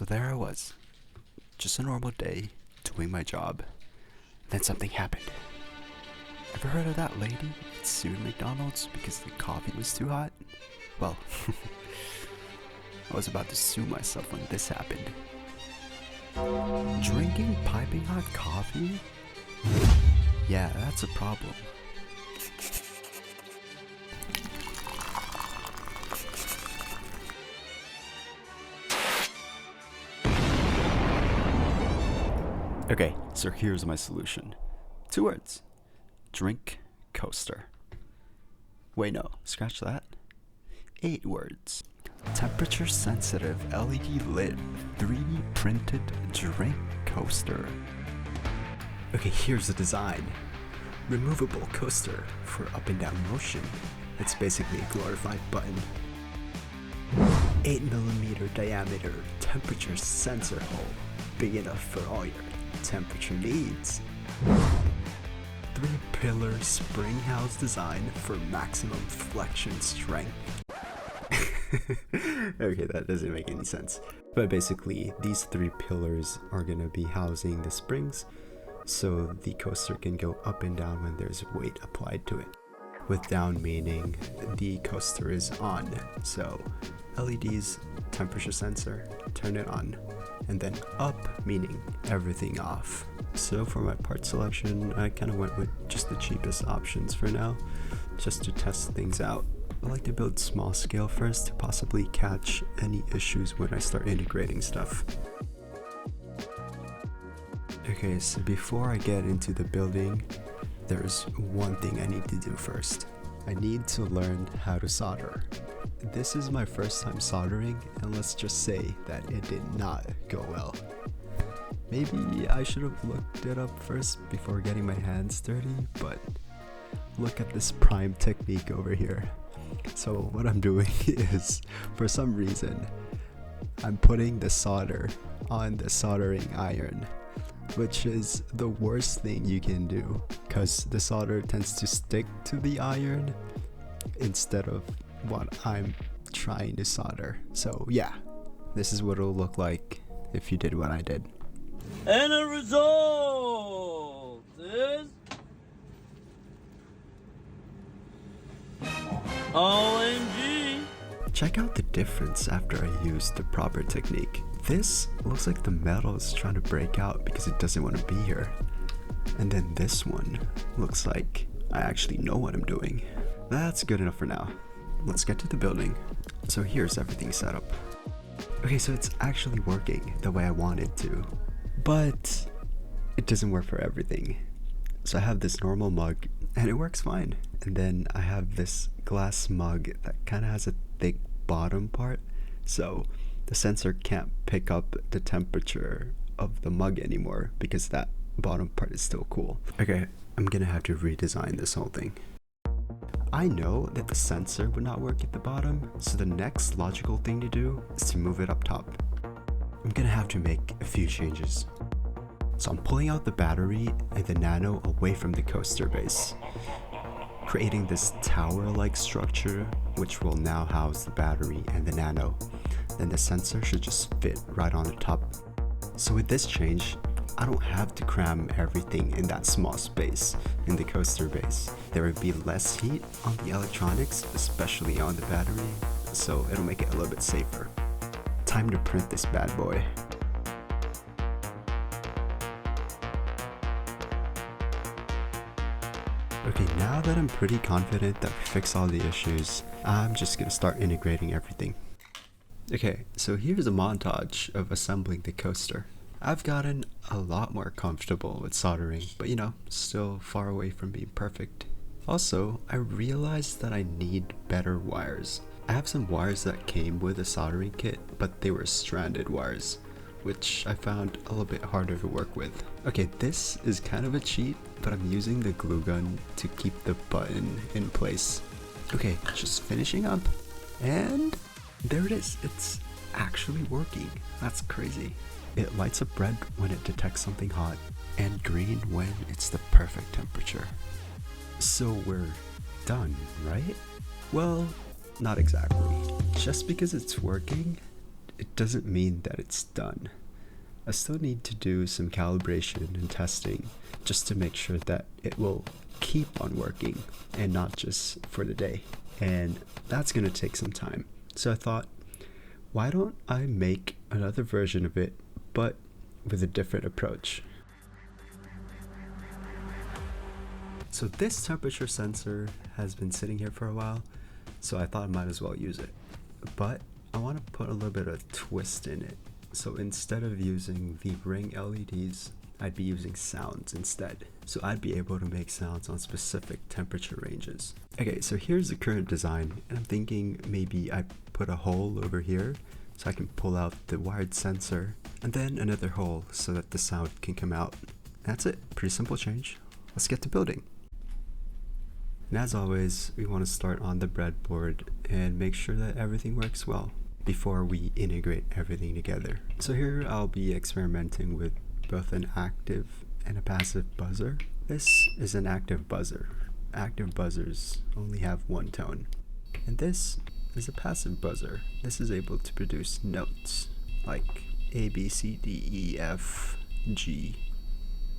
So there I was, just a normal day, doing my job. Then something happened. Ever heard of that lady that sued McDonald's because the coffee was too hot? Well, I was about to sue myself when this happened. Drinking piping hot coffee? Yeah, that's a problem. Okay, so here's my solution. 2 words. Drink coaster. Wait, no, scratch that. 8 words. Temperature sensitive LED lit 3D printed drink coaster. Okay, here's the design. Removable coaster for up and down motion. It's basically a glorified button. 8mm diameter temperature sensor hole. Big enough for all your temperature needs. 3-pillar spring house design for maximum flexion strength. Okay, that doesn't make any sense. But basically, these 3 pillars are gonna be housing the springs, so the coaster can go up and down when there's weight applied to it. With down meaning the coaster is on, so LEDs, temperature sensor, turn it on, and then up meaning everything off. So for my part selection, I kind of went with just the cheapest options for now, just to test things out. I like to build small scale first to possibly catch any issues when I start integrating stuff. Okay, so before I get into the building, there's one thing I need to do first. I need to learn how to solder. This is my first time soldering, and let's just say that it did not go well. Maybe I should have looked it up first before getting my hands dirty, but look at this prime technique over here. So what I'm doing is, for some reason, I'm putting the solder on the soldering iron, which is the worst thing you can do, because the solder tends to stick to the iron instead of what I'm trying to solder. So yeah, this is what it'll look like if you did what I did. And the result is OMG. Check out the difference after I used the proper technique. This looks like the metal is trying to break out because it doesn't want to be here. And then this one looks like I actually know what I'm doing. That's good enough for now. Let's get to the building. So here's everything set up. Okay, so it's actually working the way I want it to, but it doesn't work for everything. So I have this normal mug and it works fine. And then I have this glass mug that kind of has a thick bottom part, so the sensor can't pick up the temperature of the mug anymore because that bottom part is still cool. Okay, I'm gonna have to redesign this whole thing. I know that the sensor would not work at the bottom, so the next logical thing to do is to move it up top. I'm gonna have to make a few changes. So I'm pulling out the battery and the nano away from the coaster base, creating this tower-like structure which will now house the battery and the nano. Then the sensor should just fit right on the top. So with this change, I don't have to cram everything in that small space in the coaster base. There would be less heat on the electronics, especially on the battery, so it'll make it a little bit safer. Time to print this bad boy. Okay, now that I'm pretty confident that we fixed all the issues, I'm just gonna start integrating everything. Okay, so here's a montage of assembling the coaster. I've gotten a lot more comfortable with soldering, but you know, still far away from being perfect. Also, I realized that I need better wires. I have some wires that came with a soldering kit, but they were stranded wires, which I found a little bit harder to work with. Okay, this is kind of a cheat, but I'm using the glue gun to keep the button in place. Okay, just finishing up, and there it is. It's actually working. That's crazy. It lights up red when it detects something hot, and green when it's the perfect temperature. So we're done, right? Well, not exactly. Just because it's working, it doesn't mean that it's done. I still need to do some calibration and testing just to make sure that it will keep on working and not just for the day. And that's going to take some time. So I thought, why don't I make another version of it, but with a different approach? So this temperature sensor has been sitting here for a while, so I thought I might as well use it. But I want to put a little bit of twist in it. So instead of using the ring LEDs, I'd be using sounds instead. So I'd be able to make sounds on specific temperature ranges. Okay, so here's the current design, and I'm thinking maybe I put a hole over here so I can pull out the wired sensor, and then another hole so that the sound can come out. That's it, pretty simple change. Let's get to building. And as always, we want to start on the breadboard and make sure that everything works well before we integrate everything together. So here I'll be experimenting with both an active and a passive buzzer. This is an active buzzer. Active buzzers only have one tone. And this is a passive buzzer. This is able to produce notes like A, B, C, D, E, F, G,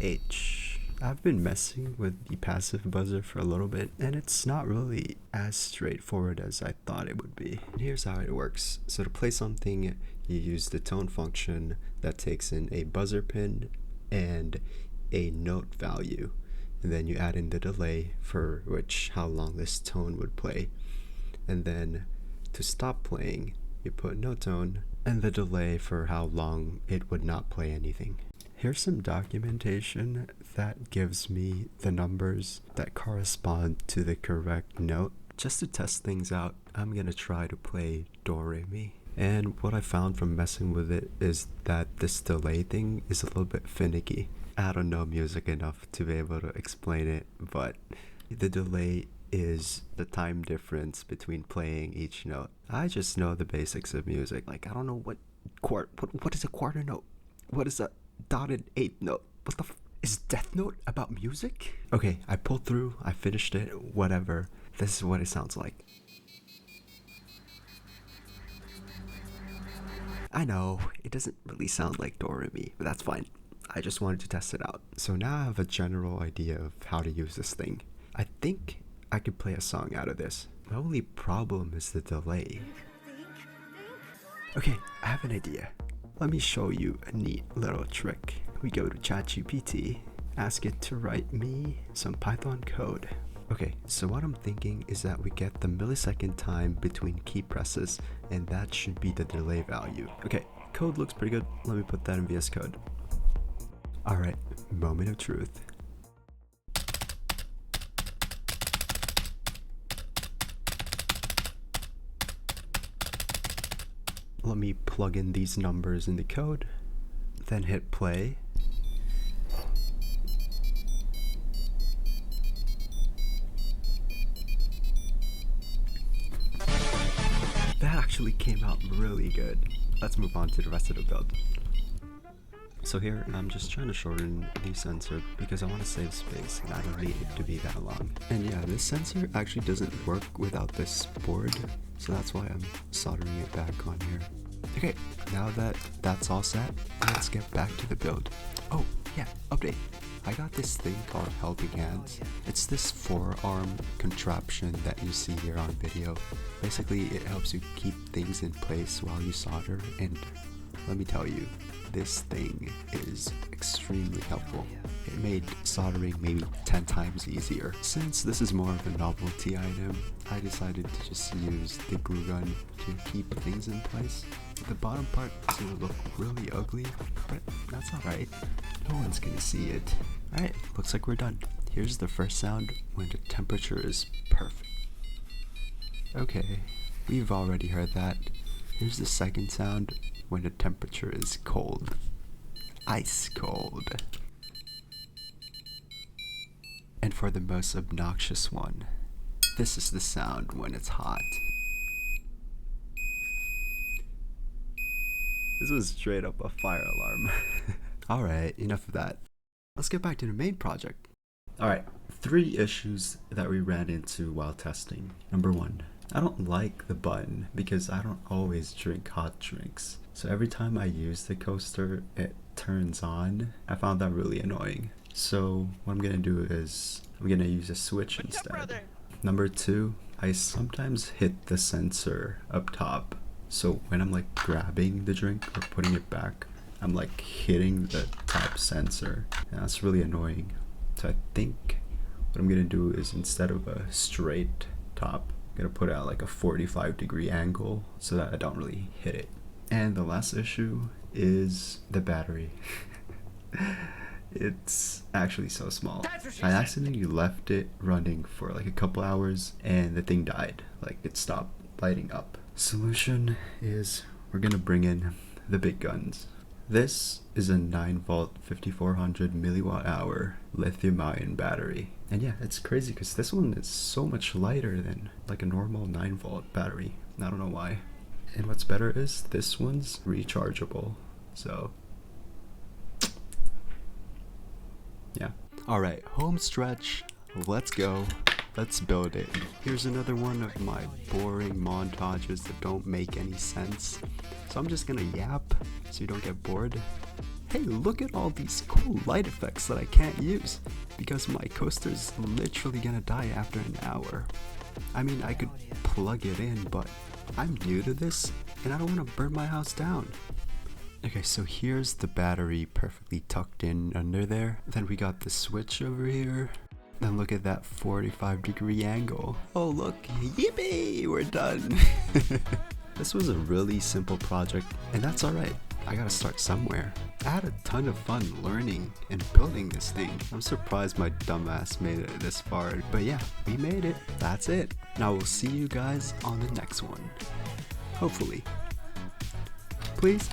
H. I've been messing with the passive buzzer for a little bit, and it's not really as straightforward as I thought it would be. And here's how it works. So to play something, you use the tone function that takes in a buzzer pin and a note value. And then you add in the delay for how long this tone would play. And then to stop playing, you put no tone and the delay for how long it would not play anything. Here's some documentation that gives me the numbers that correspond to the correct note. Just to test things out, I'm gonna try to play Do Re Mi. And what I found from messing with it is that this delay thing is a little bit finicky. I don't know music enough to be able to explain it, but the delay is the time difference between playing each note. I just know the basics of music. Like, I don't know what is a quarter note? What is a dotted eighth note? What the is Death Note about music? Okay, I pulled through, I finished it, whatever. This is what it sounds like. I know, it doesn't really sound like Do Re Mi, but that's fine. I just wanted to test it out. So now I have a general idea of how to use this thing. I think I could play a song out of this. The only problem is the delay. Okay, I have an idea. Let me show you a neat little trick. We go to ChatGPT, ask it to write me some Python code. Okay, so what I'm thinking is that we get the millisecond time between key presses, and that should be the delay value. Okay, code looks pretty good. Let me put that in VS Code. Alright, moment of truth. Let me plug in these numbers in the code, then hit play. That actually came out really good. Let's move on to the rest of the build. So here, I'm just trying to shorten the sensor because I want to save space and I don't need it to be that long. And yeah, this sensor actually doesn't work without this board, so that's why I'm soldering it back on here. Okay, now that that's all set, let's get back to the build. Oh, yeah, update. I got this thing called Helping Hands. It's this forearm contraption that you see here on video. Basically, it helps you keep things in place while you solder, and let me tell you, this thing is extremely helpful. It made soldering maybe 10 times easier. Since this is more of a novelty item, I decided to just use the glue gun to keep things in place. The bottom part is going to look really ugly, but that's alright. No one's going to see it. Alright, looks like we're done. Here's the first sound when the temperature is perfect. Okay, we've already heard that. Here's the second sound when the temperature is cold. Ice cold. And for the most obnoxious one, this is the sound when it's hot. This was straight up a fire alarm. Alright, enough of that. Let's get back to the main project. Alright, 3 issues that we ran into while testing. Number 1, I don't like the button because I don't always drink hot drinks. So every time I use the coaster, it turns on. I found that really annoying. So what I'm gonna do is I'm gonna use a switch instead. Number 2, I sometimes hit the sensor up top. So when I'm like grabbing the drink or putting it back, I'm like hitting the top sensor. And that's really annoying. So I think what I'm gonna do is instead of a straight top, I'm gonna put it at like a 45-degree angle so that I don't really hit it. And the last issue is the battery. It's actually so small. I accidentally left it running for like a couple hours and the thing died. Like it stopped lighting up. Solution is we're gonna bring in the big guns. This is a 9-volt 5400 milliwatt hour lithium ion battery. And yeah, it's crazy because this one is so much lighter than like a normal 9-volt battery. I don't know why. And what's better is this one's rechargeable. So yeah. Alright, home stretch. Let's go. Let's build it. Here's another one of my boring montages that don't make any sense. So I'm just gonna yap so you don't get bored. Hey, look at all these cool light effects that I can't use because my coaster's literally gonna die after an hour. I mean, I could plug it in, but I'm new to this and I don't want to burn my house down. Okay, so here's the battery perfectly tucked in under there. Then we got the switch over here. Then look at that 45-degree angle. Oh look, yippee, we're done. This was a really simple project, and that's alright. I gotta start somewhere. I had a ton of fun learning and building this thing. I'm surprised my dumbass made it this far, but yeah, we made it. That's it. Now we'll see you guys on the next one. Hopefully. Please?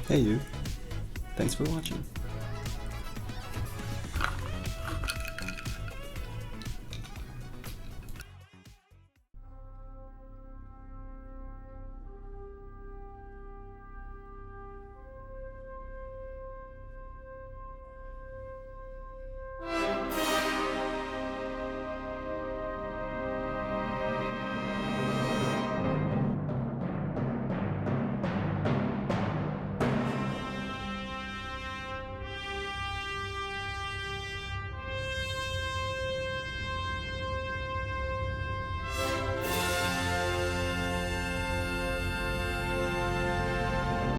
Hey you. Thanks for watching.